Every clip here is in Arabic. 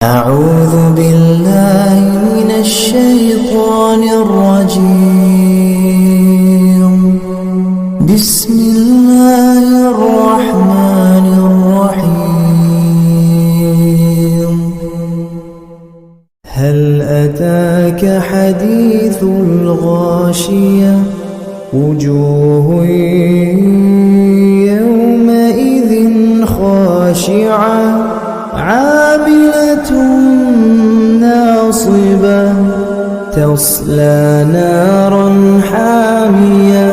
أعوذ بالله من الشيطان الرجيم. بسم الله الرحمن الرحيم. هل أتاك حديث الغاشية؟ وجوه يومئذ خاشعة عاملة ناصبة تصلى نارا حامية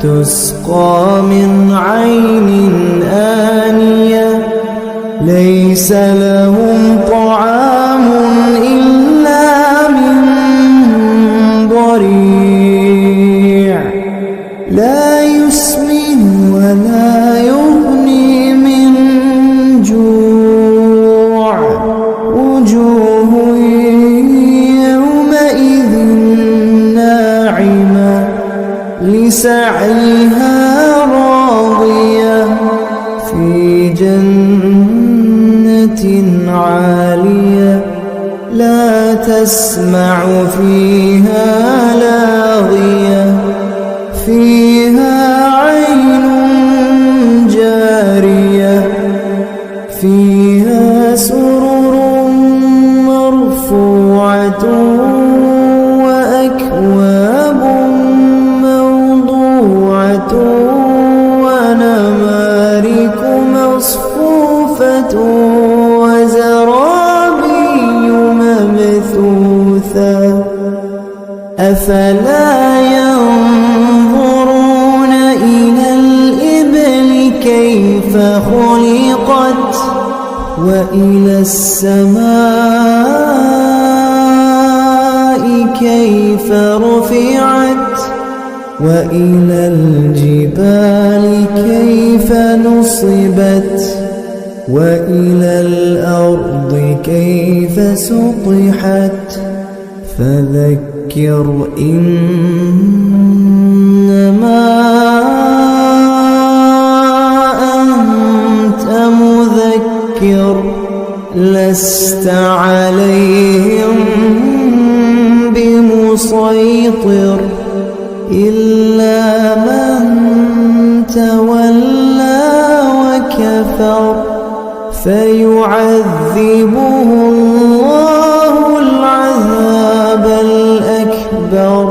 تسقى من عين آنية ليس لهم طعام إلا من ضريع لا يسمن ولا يغني من جوع. وجوه يومئذ ناعمة لسعيها راضية في جنة عالية لا تسمع فيها لاغية فيها عين جارية فيها سرر مرفوعة وأكواب موضوعة ونمارق مصفوفة وزرابي مبثوثة أفلا ينظرون إلى الإبل كيف خلقت وإلى السماء كيف رفعت وإلى الجبال كيف نصبت وإلى الأرض كيف سطحت فذكر إنما أنت مذكر لست عليهم بمسيطر إلا من تولى وكفر فيعذبه الله العذاب الأكبر.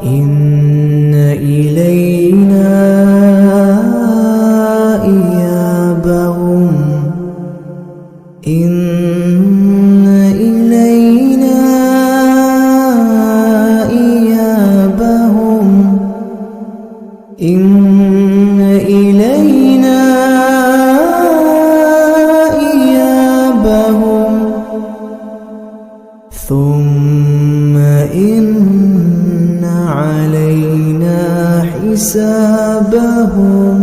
إن إلينا إيابهم إن إلينا إيابهم إن إلينا إيابهم ثم إن علينا حسابهم.